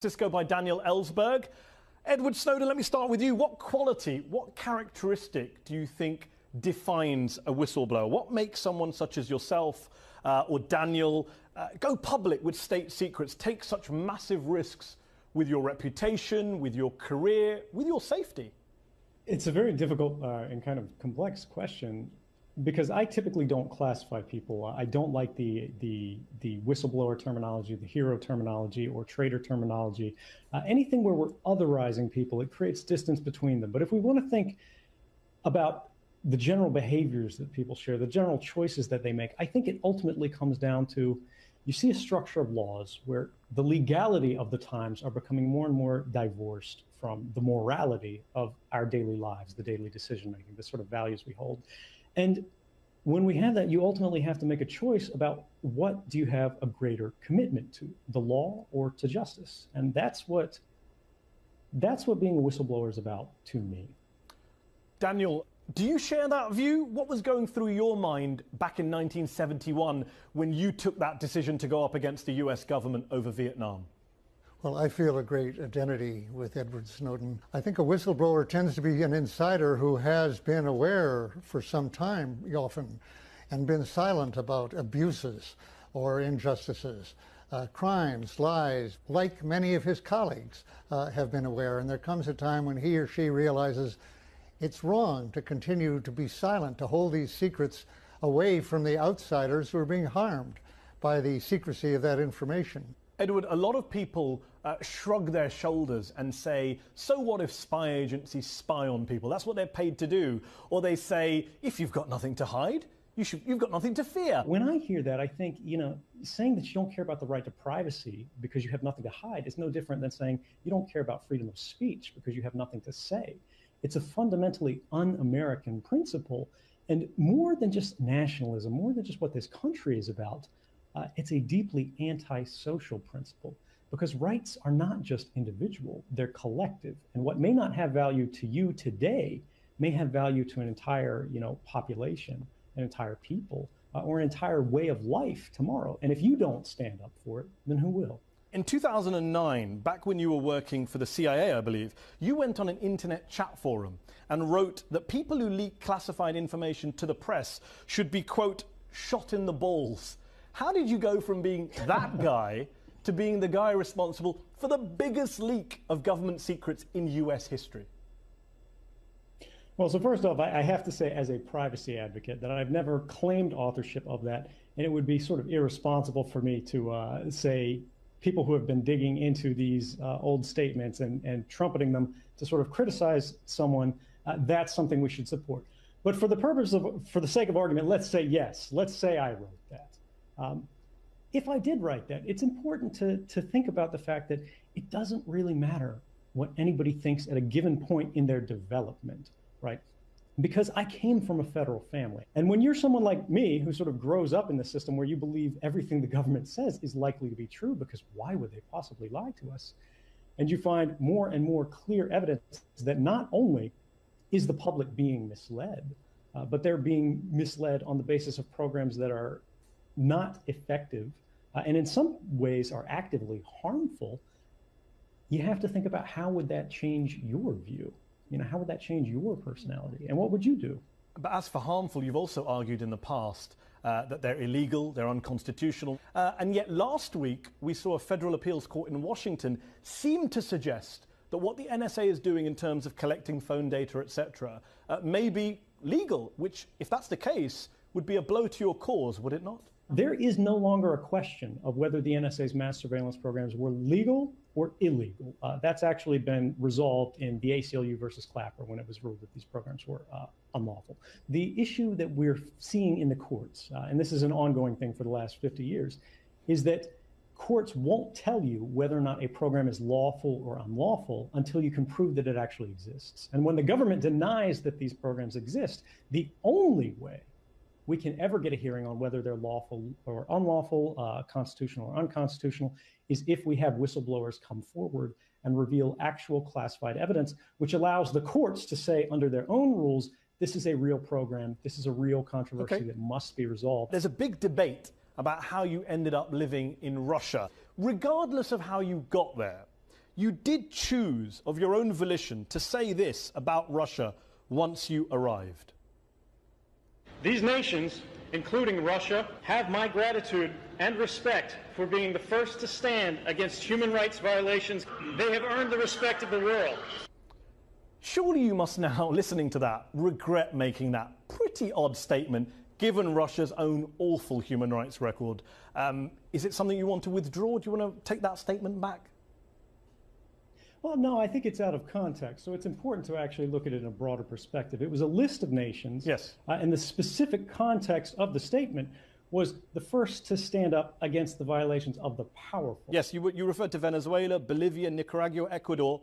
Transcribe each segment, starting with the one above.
Cisco by Daniel Ellsberg. Edward Snowden, let me start with you. What quality, what characteristic do you think defines a whistleblower? What makes someone such as yourself or Daniel go public with state secrets, take such massive risks with your reputation, with your career, with your safety? It's a very difficult and kind of complex question, because I typically don't classify people. I don't like the whistleblower terminology, the hero terminology, or traitor terminology. Anything where we're otherizing people, it creates distance between them. But if we want to think about the general behaviors that people share, the general choices that they make, I think it ultimately comes down to, you see a structure of laws where the legality of the times are becoming more and more divorced from the morality of our daily lives, the daily decision making, the sort of values we hold. And when we have that, you ultimately have to make a choice about what do you have a greater commitment to, the law or to justice. And that's what being a whistleblower is about to me. Daniel, do you share that view? What was going through your mind back in 1971 when you took that decision to go up against the US government over Vietnam? Well, I feel a great identity with Edward Snowden. I think a whistleblower tends to be an insider who has been aware for some time, often, and been silent about abuses or injustices, crimes, lies, like many of his colleagues have been aware. And there comes a time when he or she realizes it's wrong to continue to be silent, to hold these secrets away from the outsiders who are being harmed by the secrecy of that information. Edward, a lot of people shrug their shoulders and say, so what if spy agencies spy on people? That's what they're paid to do. Or they say, if you've got nothing to hide, you've got nothing to fear. When I hear that, I think, saying that you don't care about the right to privacy because you have nothing to hide is no different than saying you don't care about freedom of speech because you have nothing to say. It's a fundamentally un-American principle. And more than just nationalism, more than just what this country is about, it's a deeply anti-social principle, because rights are not just individual, they're collective. And what may not have value to you today may have value to an entire, population, an entire people, or an entire way of life tomorrow. And if you don't stand up for it, then who will? In 2009, back when you were working for the CIA, I believe, you went on an internet chat forum and wrote that people who leak classified information to the press should be, quote, shot in the balls. How did you go from being that guy to being the guy responsible for the biggest leak of government secrets in US history? Well, so first off, I have to say, as a privacy advocate, that I've never claimed authorship of that. And it would be sort of irresponsible for me to say people who have been digging into these old statements and trumpeting them to sort of criticize someone, that's something we should support. But for the sake of argument, let's say yes. Let's say I wrote that. If I did write that, it's important to think about the fact that it doesn't really matter what anybody thinks at a given point in their development, right? Because I came from a federal family. And when you're someone like me who sort of grows up in the system where you believe everything the government says is likely to be true, because why would they possibly lie to us? And you find more and more clear evidence that not only is the public being misled, but they're being misled on the basis of programs that are not effective, and in some ways are actively harmful. You have to think about, how would that change your view? How would that change your personality? And what would you do? But as for harmful, you've also argued in the past that they're illegal, they're unconstitutional. And yet last week, we saw a federal appeals court in Washington seem to suggest that what the NSA is doing in terms of collecting phone data, etc., may be legal, which, if that's the case, would be a blow to your cause, would it not? There is no longer a question of whether the NSA's mass surveillance programs were legal or illegal. That's actually been resolved in the ACLU versus Clapper when it was ruled that these programs were unlawful. The issue that we're seeing in the courts, and this is an ongoing thing for the last 50 years, is that courts won't tell you whether or not a program is lawful or unlawful until you can prove that it actually exists. And when the government denies that these programs exist, the only way we can ever get a hearing on whether they're lawful or unlawful, constitutional or unconstitutional, is if we have whistleblowers come forward and reveal actual classified evidence, which allows the courts to say under their own rules, this is a real program, this is a real controversy that must be resolved. There's a big debate about how you ended up living in Russia. Regardless of how you got there, You did choose of your own volition to say this about Russia once you arrived. These nations, including Russia, have my gratitude and respect for being the first to stand against human rights violations. They have earned the respect of the world. Surely you must now, listening to that, regret making that pretty odd statement, given Russia's own awful human rights record. Is it something you want to withdraw? Do you want to take that statement back? Well, no, I think it's out of context. So it's important to actually look at it in a broader perspective. It was a list of nations. Yes. And the specific context of the statement was the first to stand up against the violations of the powerful. Yes, you referred to Venezuela, Bolivia, Nicaragua, Ecuador.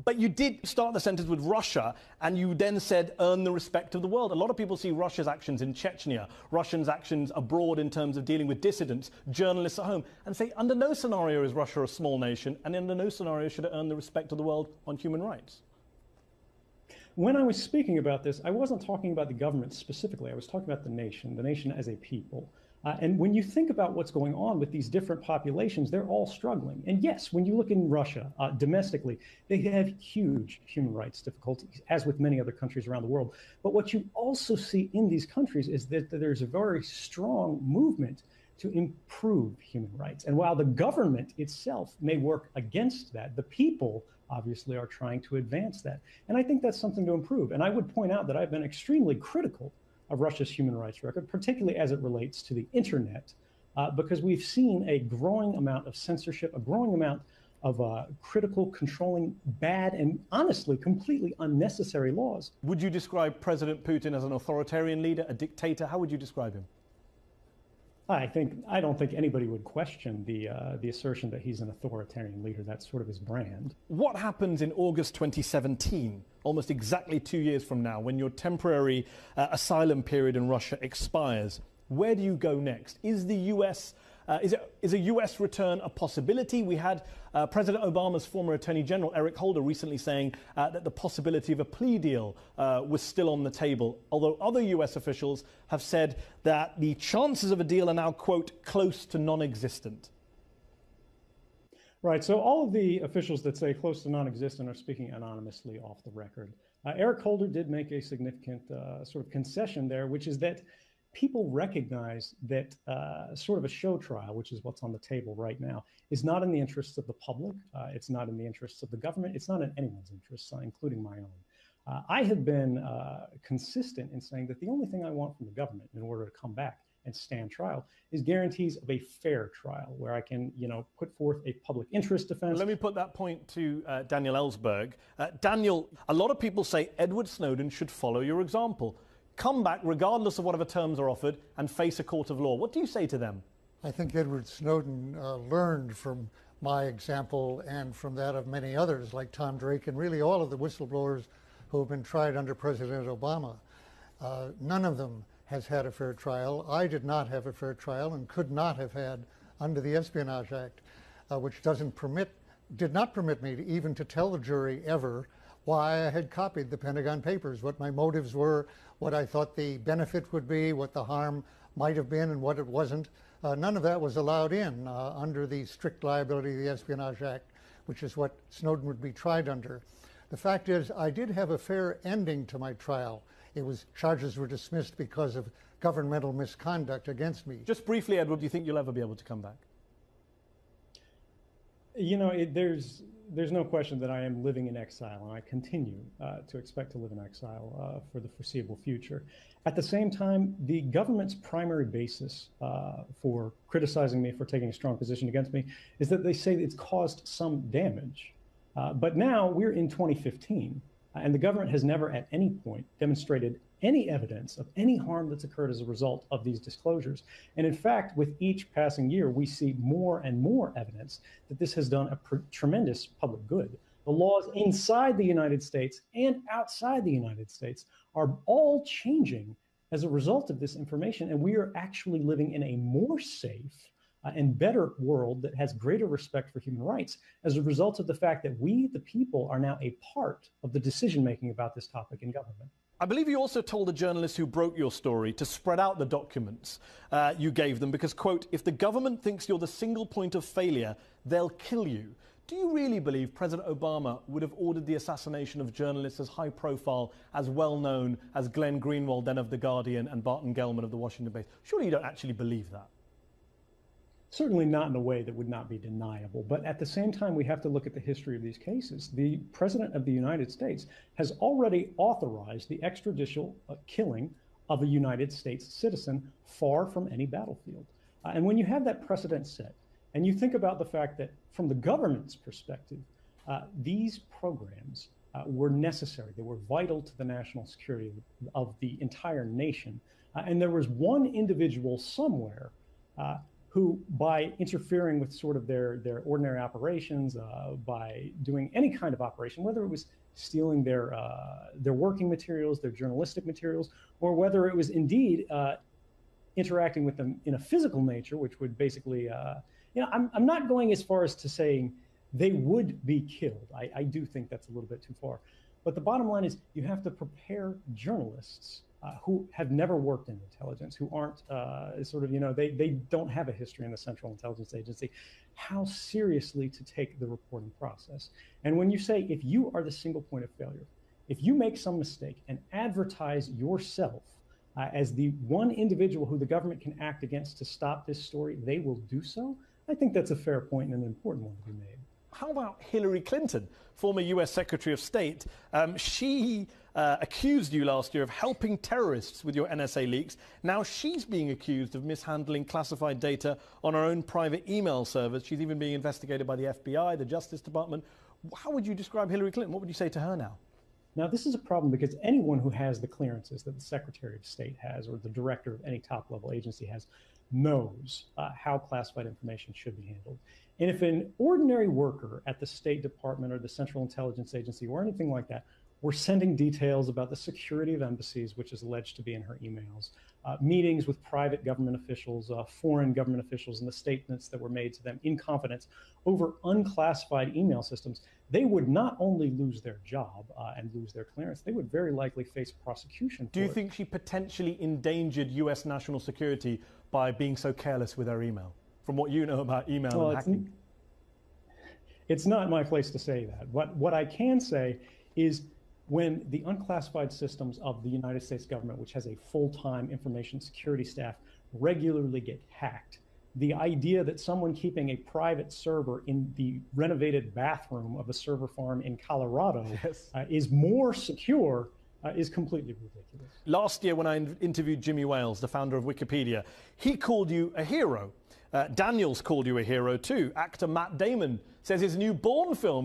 But you did start the sentence with Russia, and you then said, earn the respect of the world. A lot of people see Russia's actions in Chechnya, Russia's actions abroad in terms of dealing with dissidents, journalists at home, and say, under no scenario is Russia a small nation, and under no scenario should it earn the respect of the world on human rights. When I was speaking about this, I wasn't talking about the government specifically. I was talking about the nation as a people. And when you think about what's going on with these different populations, they're all struggling. And yes, when you look in Russia domestically, they have huge human rights difficulties, as with many other countries around the world. But what you also see in these countries is that there's a very strong movement to improve human rights. And while the government itself may work against that, the people obviously are trying to advance that. And I think that's something to improve. And I would point out that I've been extremely critical of Russia's human rights record, particularly as it relates to the internet, because we've seen a growing amount of censorship, a growing amount of critical, controlling, bad, and honestly, completely unnecessary laws. Would you describe President Putin as an authoritarian leader, a dictator? How would you describe him? I don't think anybody would question the assertion that he's an authoritarian leader. That's sort of his brand. What happens in August 2017, almost exactly 2 years from now, when your temporary asylum period in Russia expires? Where do you go next? Is the US is a US return a possibility? We had President Obama's former Attorney General Eric Holder recently saying that the possibility of a plea deal was still on the table, although other US officials have said that the chances of a deal are now, quote, close to non-existent. Right. So all of the officials that say close to non-existent are speaking anonymously off the record. Eric Holder did make a significant sort of concession there, which is that people recognize that sort of a show trial, which is what's on the table right now, is not in the interests of the public. It's not in the interests of the government. It's not in anyone's interests, including my own. I have been consistent in saying that the only thing I want from the government in order to come back and stand trial is guarantees of a fair trial where I can, put forth a public interest defense. Let me put that point to Daniel Ellsberg. Daniel, a lot of people say Edward Snowden should follow your example. Come back regardless of whatever terms are offered and face a court of law. What do you say to them? I think Edward Snowden learned from my example and from that of many others like Tom Drake and really all of the whistleblowers who have been tried under President Obama. None of them has had a fair trial. I did not have a fair trial and could not have had under the Espionage Act, which did not permit me even to tell the jury ever why I had copied the Pentagon Papers, what my motives were, what I thought the benefit would be, what the harm might have been and what it wasn't. None of that was allowed in under the strict liability of the Espionage Act, which is what Snowden would be tried under. The fact is, I did have a fair ending to my trial. Charges were dismissed because of governmental misconduct against me. Just briefly, Edward, do you think you'll ever be able to come back? There's no question that I am living in exile, and I continue to expect to live in exile for the foreseeable future. At the same time, the government's primary basis for criticizing me for taking a strong position against me is that they say it's caused some damage. But now we're in 2015, and the government has never at any point demonstrated any evidence of any harm that's occurred as a result of these disclosures. And in fact, with each passing year, we see more and more evidence that this has done a tremendous public good. The laws inside the United States and outside the United States are all changing as a result of this information. And we are actually living in a more safe and better world that has greater respect for human rights as a result of the fact that we, the people, are now a part of the decision-making about this topic in government. I believe you also told the journalists who broke your story to spread out the documents you gave them because, quote, if the government thinks you're the single point of failure, they'll kill you. Do you really believe President Obama would have ordered the assassination of journalists as high profile, as well known as Glenn Greenwald, then of The Guardian, and Barton Gellman of the Washington Post? Surely you don't actually believe that. Certainly not in a way that would not be deniable. But at the same time, we have to look at the history of these cases. The President of the United States has already authorized the extrajudicial killing of a United States citizen far from any battlefield. And when you have that precedent set, and you think about the fact that from the government's perspective, these programs were necessary. They were vital to the national security of the entire nation. And there was one individual somewhere who, by interfering with sort of their ordinary operations, by doing any kind of operation, whether it was stealing their working materials, their journalistic materials, or whether it was indeed interacting with them in a physical nature, which would basically, I'm not going as far as to saying they would be killed. I do think that's a little bit too far. But the bottom line is you have to prepare journalists who have never worked in intelligence, who aren't they don't have a history in the Central Intelligence Agency, how seriously to take the reporting process. And when you say, if you are the single point of failure, if you make some mistake and advertise yourself as the one individual who the government can act against to stop this story, they will do so. I think that's a fair point and an important one to be made. How about Hillary Clinton, former US Secretary of State? She accused you last year of helping terrorists with your NSA leaks. Now she's being accused of mishandling classified data on her own private email servers. She's even being investigated by the FBI, the Justice Department. How would you describe Hillary Clinton? What would you say to her now? Now, this is a problem because anyone who has the clearances that the Secretary of State has or the director of any top-level agency has knows how classified information should be handled. And if an ordinary worker at the State Department or the Central Intelligence Agency or anything like that were sending details about the security of embassies, which is alleged to be in her emails, meetings with private government officials, foreign government officials, and the statements that were made to them in confidence over unclassified email systems, they would not only lose their job and lose their clearance, they would very likely face prosecution. Do you think she potentially endangered US national security by being so careless with her email, from what you know about email and hacking? It's not my place to say that. What I can say is when the unclassified systems of the United States government, which has a full-time information security staff, regularly get hacked, the idea that someone keeping a private server in the renovated bathroom of a server farm in Colorado is more secure is completely ridiculous. Last year when I interviewed Jimmy Wales, the founder of Wikipedia, he called you a hero. Daniels called you a hero too. Actor Matt Damon says his new Bourne film